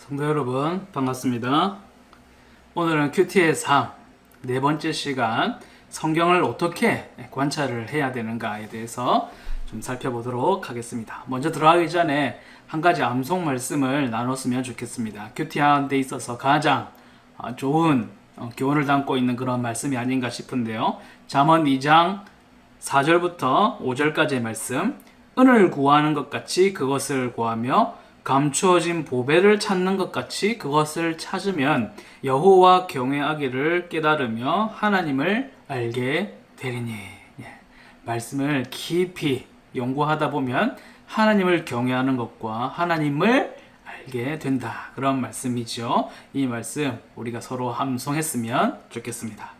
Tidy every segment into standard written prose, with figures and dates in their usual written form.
성도 여러분 반갑습니다. 오늘은 큐티의 3, 네 번째 시간 성경을 어떻게 관찰을 해야 되는가에 대해서 좀 살펴보도록 하겠습니다. 먼저 들어가기 전에 한 가지 암송 말씀을 나눴으면 좋겠습니다. 큐티하는 데 있어서 가장 좋은 교훈을 담고 있는 그런 말씀이 아닌가 싶은데요. 잠언 2장 4절부터 5절까지의 말씀, 은을 구하는 것 같이 그것을 구하며 감추어진 보배를 찾는 것 같이 그것을 찾으면 여호와 경외하기를 깨달으며 하나님을 알게 되리니. 말씀을 깊이 연구하다 보면 하나님을 경외하는 것과 하나님을 알게 된다, 그런 말씀이죠. 이 말씀 우리가 서로 함송했으면 좋겠습니다.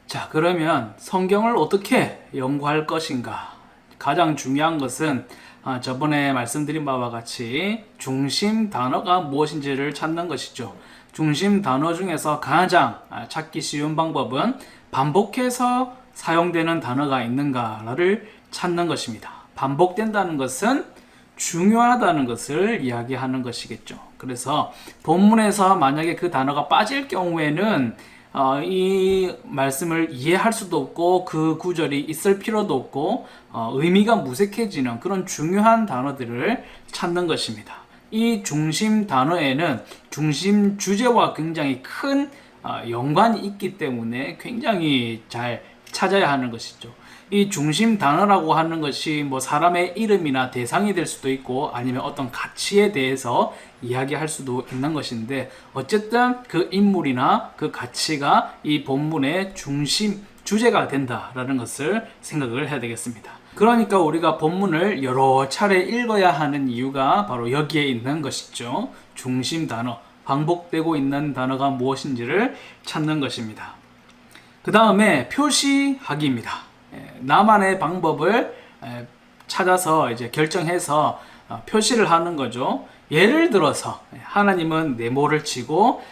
자, 그러면 성경을 어떻게 연구할 것인가? 가장 중요한 것은 저번에 말씀드린 바와 같이 중심 단어가 무엇인지를 찾는 것이죠. 중심 단어 중에서 가장 찾기 쉬운 방법은 반복해서 사용되는 단어가 있는가를 찾는 것입니다. 반복된다는 것은 중요하다는 것을 이야기하는 것이겠죠. 그래서 본문에서 만약에 그 단어가 빠질 경우에는 이 말씀을 이해할 수도 없고 그 구절이 있을 필요도 없고 의미가 무색해지는 그런 중요한 단어들을 찾는 것입니다. 이 중심 단어에는 중심 주제와 굉장히 큰 연관이 있기 때문에 굉장히 잘 찾아야 하는 것이죠. 이 중심 단어라고 하는 것이 뭐 사람의 이름이나 대상이 될 수도 있고 아니면 어떤 가치에 대해서 이야기할 수도 있는 것인데, 어쨌든 그 인물이나 그 가치가 이 본문의 중심 주제가 된다라는 것을 생각을 해야 되겠습니다. 그러니까 우리가 본문을 여러 차례 읽어야 하는 이유가 바로 여기에 있는 것이죠. 중심 단어, 반복되고 있는 단어가 무엇인지를 찾는 것입니다. 그 다음에 표시하기입니다. 나만의 방법을 찾아서 이제 결정해서 표시를 하는 거죠. 예를 들어서 하나님은 네모를 치고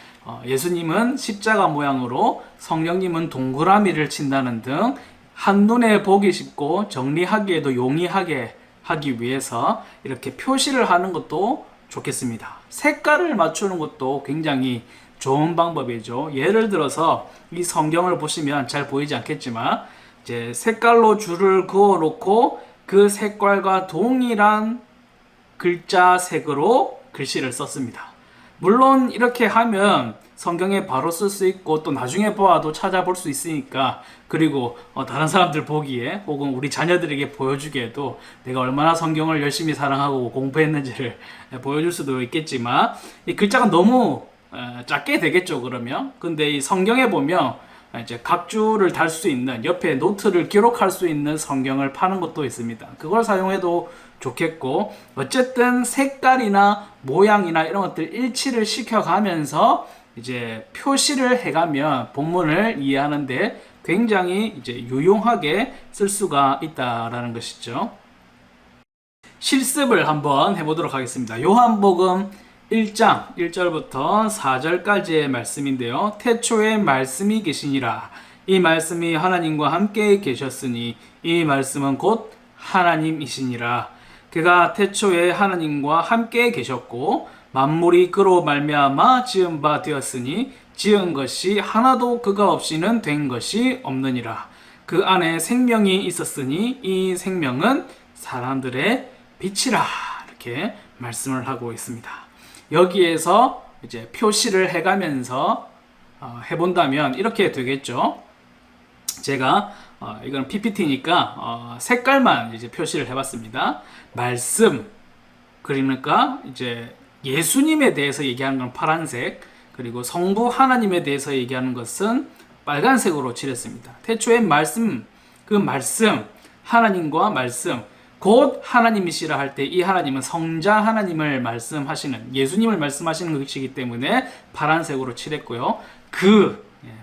예수님은 십자가 모양으로, 성령님은 동그라미를 친다는 등 한눈에 보기 쉽고 정리하기에도 용이하게 하기 위해서 이렇게 표시를 하는 것도 좋겠습니다. 색깔을 맞추는 것도 굉장히 좋은 방법이죠. 예를 들어서 이 성경을 보시면 잘 보이지 않겠지만 이제 색깔로 줄을 그어 놓고 그 색깔과 동일한 글자 색으로 글씨를 썼습니다. 물론 이렇게 하면 성경에 바로 쓸 수 있고 또 나중에 보아도 찾아볼 수 있으니까, 그리고 다른 사람들 보기에 혹은 우리 자녀들에게 보여주기에도 내가 얼마나 성경을 열심히 사랑하고 공부했는지를 보여줄 수도 있겠지만, 이 글자가 너무 작게 되겠죠. 그러면 근데 이 성경에 보면 이제 각주를 달 수 있는, 옆에 노트를 기록할 수 있는 성경을 파는 것도 있습니다. 그걸 사용해도 좋겠고, 어쨌든 색깔이나 모양이나 이런 것들 일치를 시켜가면서 이제 표시를 해가면 본문을 이해하는데 굉장히 이제 유용하게 쓸 수가 있다라는 것이죠. 실습을 한번 해보도록 하겠습니다. 요한복음 1장 1절부터 4절까지의 말씀인데요. 태초에 말씀이 계시니라. 이 말씀이 하나님과 함께 계셨으니 이 말씀은 곧 하나님이시니라. 그가 태초에 하나님과 함께 계셨고 만물이 그로 말미암아 지은 바 되었으니 지은 것이 하나도 그가 없이는 된 것이 없느니라. 그 안에 생명이 있었으니 이 생명은 사람들의 빛이라. 이렇게 말씀을 하고 있습니다. 여기에서 이제 표시를 해가면서 해본다면 이렇게 되겠죠. 제가 이건 PPT니까 색깔만 이제 표시를 해봤습니다. 말씀, 그러니까 이제 예수님에 대해서 얘기하는 건 파란색, 그리고 성부 하나님에 대해서 얘기하는 것은 빨간색으로 칠했습니다. 태초에 말씀, 그 말씀, 하나님과 말씀, 곧 하나님이시라 할 때 이 하나님은 성자 하나님을 말씀하시는, 예수님을 말씀하시는 것이기 때문에 파란색으로 칠했고요.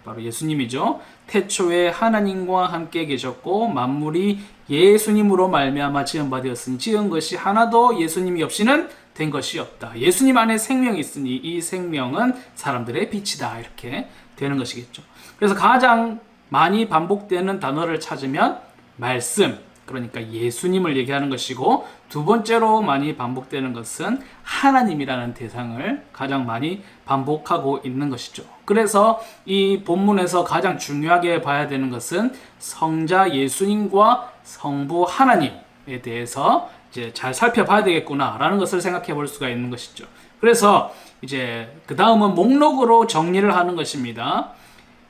바로 예수님이죠. 태초에 하나님과 함께 계셨고 만물이 예수님으로 말미암아 지은 바 되었으니 지은 것이 하나도 예수님이 없이는 된 것이 없다. 예수님 안에 생명이 있으니 이 생명은 사람들의 빛이다. 이렇게 되는 것이겠죠. 그래서 가장 많이 반복되는 단어를 찾으면 말씀, 그러니까 예수님을 얘기하는 것이고, 두 번째로 많이 반복되는 것은 하나님이라는 대상을 가장 많이 반복하고 있는 것이죠. 그래서 이 본문에서 가장 중요하게 봐야 되는 것은 성자 예수님과 성부 하나님에 대해서 이제 잘 살펴봐야 되겠구나라는 것을 생각해 볼 수가 있는 것이죠. 그래서 이제 그 다음은 목록으로 정리를 하는 것입니다.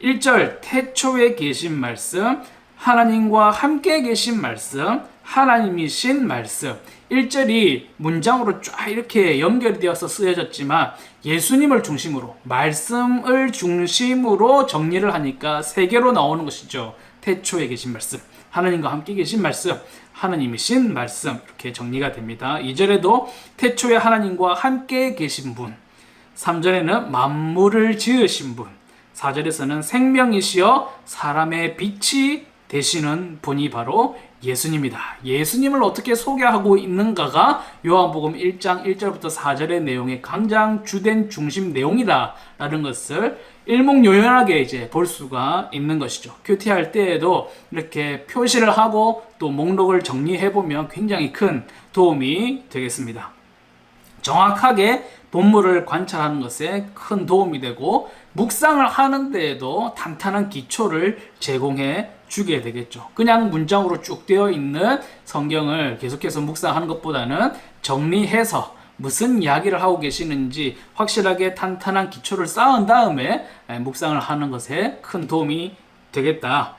1절 태초에 계신 말씀, 하나님과 함께 계신 말씀, 하나님이신 말씀. 1절이 문장으로 쫙 이렇게 연결이 되어서 쓰여졌지만 예수님을 중심으로, 말씀을 중심으로 정리를 하니까 세 개로 나오는 것이죠. 태초에 계신 말씀, 하나님과 함께 계신 말씀, 하나님이신 말씀, 이렇게 정리가 됩니다. 2절에도 태초에 하나님과 함께 계신 분, 3절에는 만물을 지으신 분, 4절에서는 생명이시여 사람의 빛이 되시는 분이 바로 예수님이다. 예수님을 어떻게 소개하고 있는가가 요한복음 1장 1절부터 4절의 내용의 가장 주된 중심 내용이다 라는 것을 일목요연하게 이제 볼 수가 있는 것이죠. 큐티할 때에도 이렇게 표시를 하고 또 목록을 정리해 보면 굉장히 큰 도움이 되겠습니다. 정확하게 본문을 관찰하는 것에 큰 도움이 되고 묵상을 하는 데에도 탄탄한 기초를 제공해 주게 되겠죠. 그냥 문장으로 쭉 되어 있는 성경을 계속해서 묵상하는 것보다는 정리해서 무슨 이야기를 하고 계시는지 확실하게 탄탄한 기초를 쌓은 다음에 묵상을 하는 것에 큰 도움이 되겠다.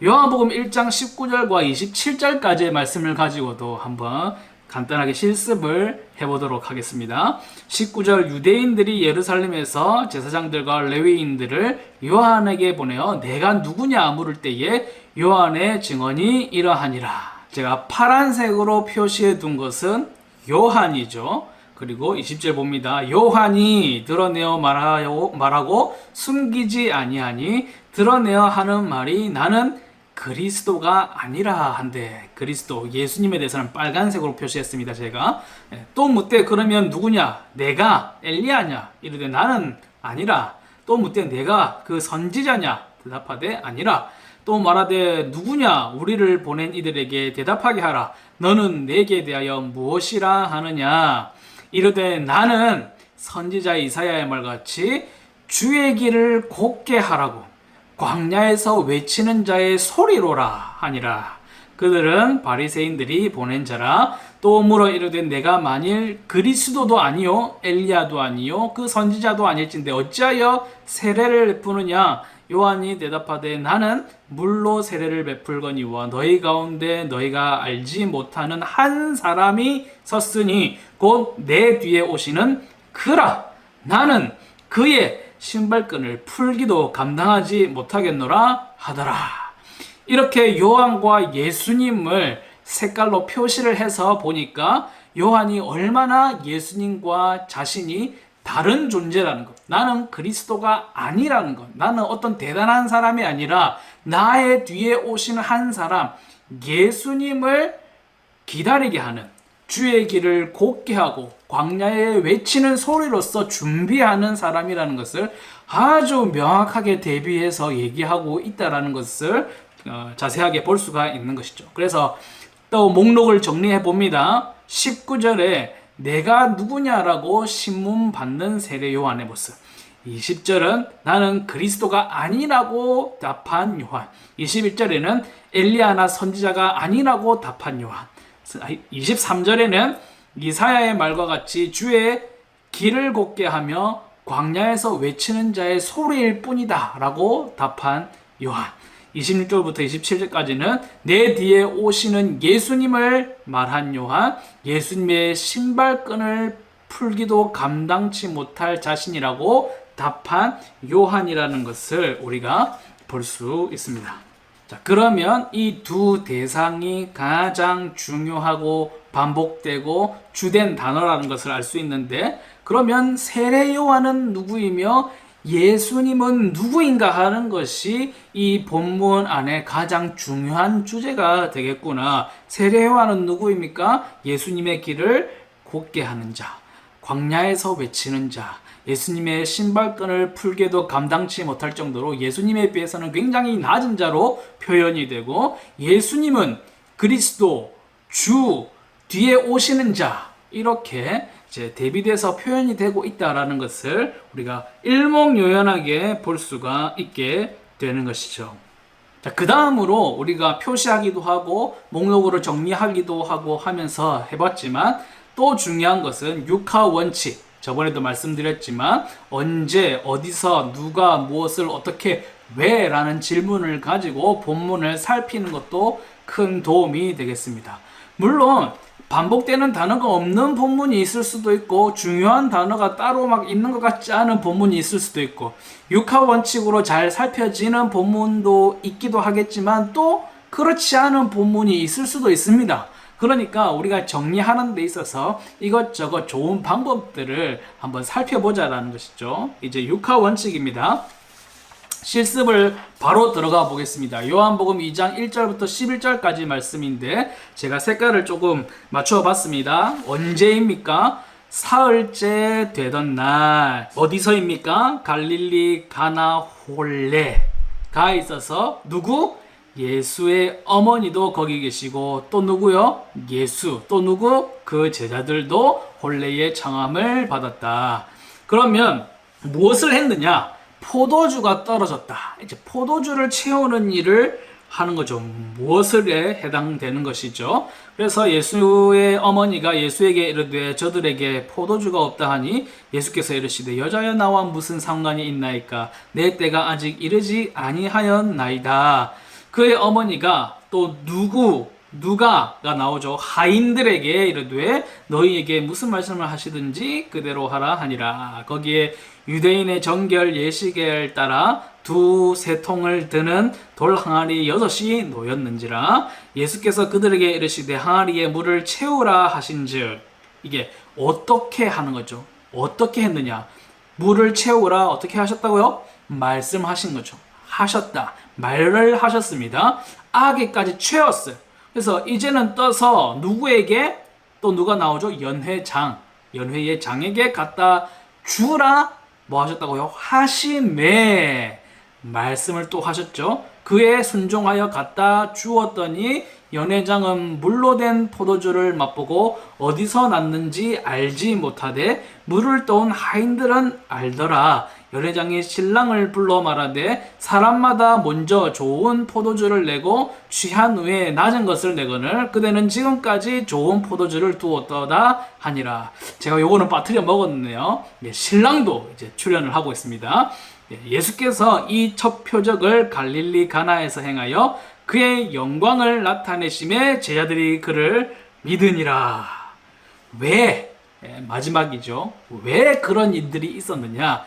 요한복음 1장 19절과 27절까지의 말씀을 가지고도 한번 간단하게 실습을 해보도록 하겠습니다. 19절 유대인들이 예루살렘에서 제사장들과 레위인들을 요한에게 보내어 내가 누구냐 물을 때에 요한의 증언이 이러하니라. 제가 파란색으로 표시해 둔 것은 요한이죠. 그리고 20절 봅니다. 요한이 드러내어 말하고 숨기지 아니하니 드러내어 하는 말이 나는 그리스도가 아니라 한데, 그리스도 예수님에 대해서는 빨간색으로 표시했습니다. 제가 또 묻되 그러면 누구냐? 내가 엘리야냐? 이르되 나는 아니라. 또 묻되 내가 그 선지자냐? 대답하되 아니라. 또 말하되 누구냐? 우리를 보낸 이들에게 대답하게 하라. 너는 내게 대하여 무엇이라 하느냐? 이르되 나는 선지자 이사야의 말같이 주의 길을 곧게 하라고 광야에서 외치는 자의 소리로라 하니라. 그들은 바리새인들이 보낸 자라. 또 물어 이르되 내가 만일 그리스도도 아니요 엘리야도 아니요 그 선지자도 아닐진데 어찌하여 세례를 베푸느냐? 요한이 대답하되 나는 물로 세례를 베풀거니와 너희 가운데 너희가 알지 못하는 한 사람이 섰으니 곧 내 뒤에 오시는 그라. 나는 그의 신발끈을 풀기도 감당하지 못하겠노라 하더라. 이렇게 요한과 예수님을 색깔로 표시를 해서 보니까 요한이 얼마나 예수님과 자신이 다른 존재라는 것, 나는 그리스도가 아니라는 것, 나는 어떤 대단한 사람이 아니라 나의 뒤에 오시는 한 사람, 예수님을 기다리게 하는, 주의 길을 곧게 하고 광야에 외치는 소리로서 준비하는 사람이라는 것을 아주 명확하게 대비해서 얘기하고 있다는 것을 자세하게 볼 수가 있는 것이죠. 그래서 또 목록을 정리해 봅니다. 19절에 내가 누구냐라고 신문 받는 세례 요한의 모습, 20절은 나는 그리스도가 아니라고 답한 요한, 21절에는 엘리야나 선지자가 아니라고 답한 요한, 23절에는 이사야의 말과 같이 주의 길을 곧게 하며 광야에서 외치는 자의 소리일 뿐이다 라고 답한 요한, 26절부터 27절까지는 내 뒤에 오시는 예수님을 말한 요한, 예수님의 신발끈을 풀기도 감당치 못할 자신이라고 답한 요한이라는 것을 우리가 볼 수 있습니다. 자, 그러면 이 두 대상이 가장 중요하고 반복되고 주된 단어라는 것을 알 수 있는데, 그러면 세례 요한은 누구이며 예수님은 누구인가 하는 것이 이 본문 안에 가장 중요한 주제가 되겠구나. 세례 요한은 누구입니까? 예수님의 길을 곧게 하는 자, 광야에서 외치는 자, 예수님의 신발끈을 풀게도 감당치 못할 정도로 예수님에 비해서는 굉장히 낮은 자로 표현이 되고, 예수님은 그리스도, 주, 뒤에 오시는 자, 이렇게 이제 대비돼서 표현이 되고 있다라는 것을 우리가 일목요연하게 볼 수가 있게 되는 것이죠. 자, 그 다음으로 우리가 표시하기도 하고 목록으로 정리하기도 하고 하면서 해봤지만, 또 중요한 것은 육하 원칙, 저번에도 말씀드렸지만 언제, 어디서, 누가, 무엇을, 어떻게, 왜 라는 질문을 가지고 본문을 살피는 것도 큰 도움이 되겠습니다. 물론 반복되는 단어가 없는 본문이 있을 수도 있고, 중요한 단어가 따로 막 있는 것 같지 않은 본문이 있을 수도 있고, 육하 원칙으로 잘 살펴지는 본문도 있기도 하겠지만 또 그렇지 않은 본문이 있을 수도 있습니다. 그러니까 우리가 정리하는 데 있어서 이것저것 좋은 방법들을 한번 살펴보자라는 것이죠. 이제 육하 원칙입니다. 실습을 바로 들어가 보겠습니다. 요한복음 2장 1절부터 11절까지 말씀인데 제가 색깔을 조금 맞춰 봤습니다. 언제입니까? 사흘째 되던 날. 어디서입니까? 갈릴리 가나 홀레가 있어서 누구? 예수의 어머니도 거기 계시고, 또 누구요? 예수. 또 누구? 그 제자들도 홀레의 청함을 받았다. 그러면 무엇을 했느냐? 포도주가 떨어졌다. 이제 포도주를 채우는 일을 하는 거죠. 무엇에 해당되는 것이죠. 그래서 예수의 어머니가 예수에게 이르되 저들에게 포도주가 없다 하니 예수께서 이르시되 여자여 나와 무슨 상관이 있나이까? 내 때가 아직 이르지 아니하였나이다. 그의 어머니가 또 누가가 나오죠. 하인들에게 이르되 너희에게 무슨 말씀을 하시든지 그대로 하라 하니라. 거기에 유대인의 정결 예식에 따라 2-3통을 드는 돌 항아리 6이 놓였는지라. 예수께서 그들에게 이르시되 항아리에 물을 채우라 하신즉. 이게 어떻게 하는 거죠? 어떻게 했느냐? 물을 채우라. 어떻게 하셨다고요? 말씀하신 거죠. 하셨다. 말을 하셨습니다. 아기까지 채웠어요. 그래서 이제는 떠서 누구에게, 또 누가 나오죠? 연회의 장에게 갖다 주라. 뭐 하셨다고요? 하심에. 말씀을 또 하셨죠. 그에 순종하여 갖다 주었더니 연회장은 물로 된 포도주를 맛보고 어디서 났는지 알지 못하되 물을 떠온 하인들은 알더라. 연회장이 신랑을 불러 말하되 사람마다 먼저 좋은 포도주를 내고 취한 후에 낮은 것을 내거늘 그대는 지금까지 좋은 포도주를 두었더다 하니라. 제가 요거는 빠뜨려 먹었네요. 신랑도 이제 출연을 하고 있습니다. 예수께서 이 첫 표적을 갈릴리 가나에서 행하여 그의 영광을 나타내심에 제자들이 그를 믿으니라. 왜? 마지막이죠. 왜 그런 일들이 있었느냐?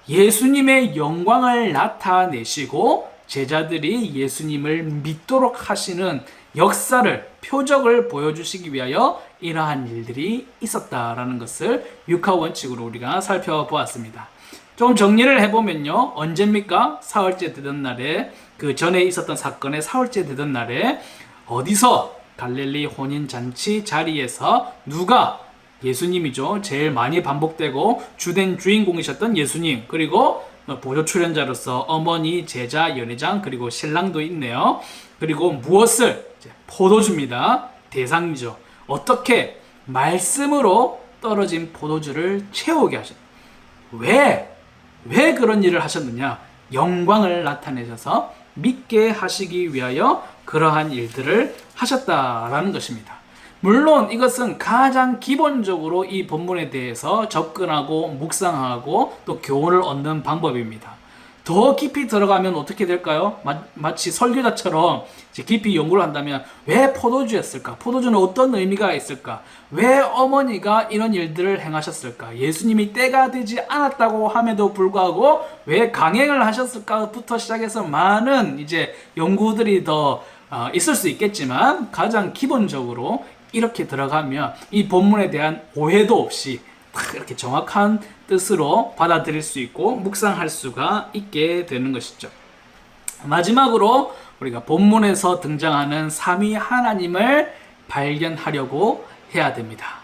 예수님의 영광을 나타내시고 제자들이 예수님을 믿도록 하시는 역사를, 표적을 보여주시기 위하여 이러한 일들이 있었다라는 것을 육하 원칙으로 우리가 살펴보았습니다. 좀 정리를 해보면요. 언제입니까? 사흘째 되던 날에, 그 전에 있었던 사건의 사흘째 되던 날에 어디서? 갈릴리 혼인잔치 자리에서 누가? 예수님이죠. 제일 많이 반복되고 주된 주인공이셨던 예수님, 그리고 보조 출연자로서 어머니, 제자, 연회장, 그리고 신랑도 있네요. 그리고 무엇을? 포도주입니다. 대상이죠. 어떻게? 말씀으로 떨어진 포도주를 채우게 하셨다. 왜 그런 일을 하셨느냐? 영광을 나타내셔서 믿게 하시기 위하여 그러한 일들을 하셨다라는 것입니다. 물론 이것은 가장 기본적으로 이 본문에 대해서 접근하고 묵상하고 또 교훈을 얻는 방법입니다. 더 깊이 들어가면 어떻게 될까요? 마치 설교자처럼 깊이 연구를 한다면 왜 포도주였을까? 포도주는 어떤 의미가 있을까? 왜 어머니가 이런 일들을 행하셨을까? 예수님이 때가 되지 않았다고 함에도 불구하고 왜 강행을 하셨을까부터 시작해서 많은 이제 연구들이 더 있을 수 있겠지만, 가장 기본적으로 이렇게 들어가면 이 본문에 대한 오해도 없이 이렇게 정확한 뜻으로 받아들일 수 있고 묵상할 수가 있게 되는 것이죠. 마지막으로 우리가 본문에서 등장하는 삼위 하나님을 발견하려고 해야 됩니다.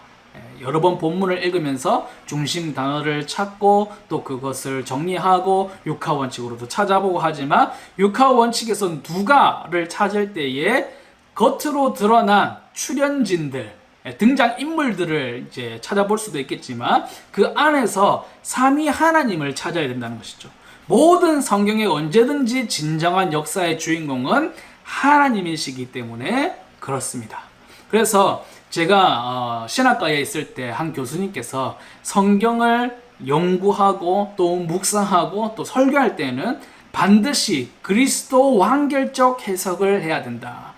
여러 번 본문을 읽으면서 중심 단어를 찾고 또 그것을 정리하고 육하 원칙으로도 찾아보고 하지만, 육하 원칙에서 누가를 찾을 때에 겉으로 드러난 출연진들, 등장 인물들을 이제 찾아볼 수도 있겠지만 그 안에서 삼위 하나님을 찾아야 된다는 것이죠. 모든 성경에 언제든지 진정한 역사의 주인공은 하나님이시기 때문에 그렇습니다. 그래서 제가 신학과에 있을 때 한 교수님께서 성경을 연구하고 또 묵상하고 또 설교할 때는 반드시 그리스도 완결적 해석을 해야 된다.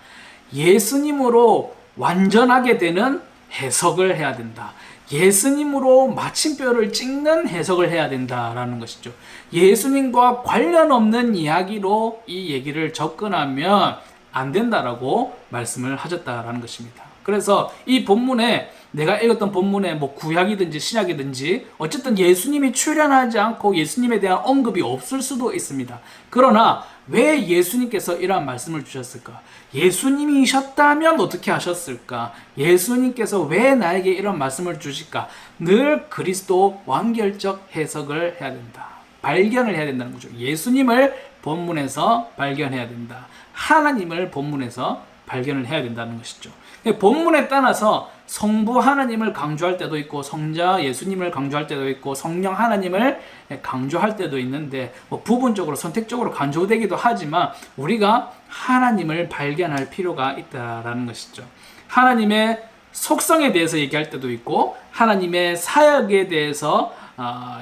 예수님으로 완전하게 되는 해석을 해야 된다. 예수님으로 마침표를 찍는 해석을 해야 된다라는 것이죠. 예수님과 관련 없는 이야기로 이 얘기를 접근하면 안 된다라고 말씀을 하셨다라는 것입니다. 그래서 이 본문에 내가 읽었던 본문에 뭐 구약이든지 신약이든지 어쨌든 예수님이 출연하지 않고 예수님에 대한 언급이 없을 수도 있습니다. 그러나 왜 예수님께서 이러한 말씀을 주셨을까? 예수님이셨다면 어떻게 하셨을까? 예수님께서 왜 나에게 이런 말씀을 주실까? 늘 그리스도 완결적 해석을 해야 된다. 발견을 해야 된다는 거죠. 예수님을 본문에서 발견해야 된다. 하나님을 본문에서 발견을 해야 된다는 것이죠. 본문에 따라서 성부 하나님을 강조할 때도 있고 성자 예수님을 강조할 때도 있고 성령 하나님을 강조할 때도 있는데 뭐 부분적으로 선택적으로 강조되기도 하지만 우리가 하나님을 발견할 필요가 있다라는 것이죠. 하나님의 속성에 대해서 얘기할 때도 있고 하나님의 사역에 대해서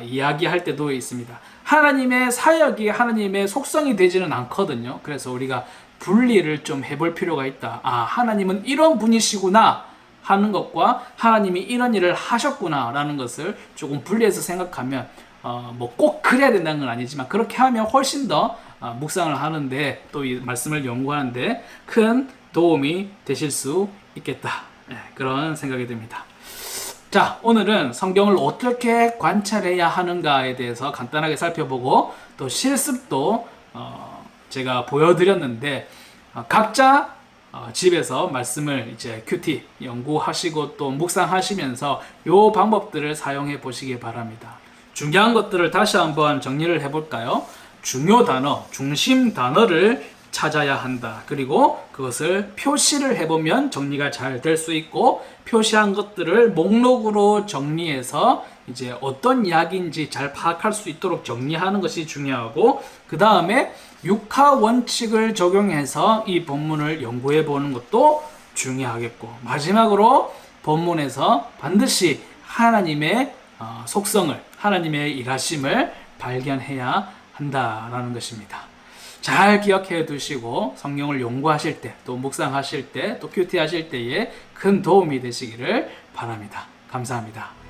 이야기할 때도 있습니다. 하나님의 사역이 하나님의 속성이 되지는 않거든요. 그래서 우리가 분리를 좀 해볼 필요가 있다. 하나님은 이런 분이시구나 하는 것과 하나님이 이런 일을 하셨구나 라는 것을 조금 분리해서 생각하면 뭐 꼭 그래야 된다는 건 아니지만 그렇게 하면 훨씬 더 묵상을 하는데 또 이 말씀을 연구하는데 큰 도움이 되실 수 있겠다. 그런 생각이 듭니다. 자, 오늘은 성경을 어떻게 관찰해야 하는가에 대해서 간단하게 살펴보고 또 실습도 제가 보여드렸는데 각자 집에서 말씀을 이제 큐티 연구하시고 또 묵상하시면서 요 방법들을 사용해 보시기 바랍니다. 중요한 것들을 다시 한번 정리를 해볼까요? 중요 단어, 중심 단어를 찾아야 한다. 그리고 그것을 표시를 해보면 정리가 잘 될 수 있고 표시한 것들을 목록으로 정리해서 이제 어떤 이야기인지 잘 파악할 수 있도록 정리하는 것이 중요하고 그 다음에 육하 원칙을 적용해서 이 본문을 연구해 보는 것도 중요하겠고 마지막으로 본문에서 반드시 하나님의 속성을 하나님의 일하심을 발견해야 한다라는 것입니다. 잘 기억해 두시고 성경을 연구하실 때 또 묵상하실 때 또 큐티 하실 때에 큰 도움이 되시기를 바랍니다. 감사합니다.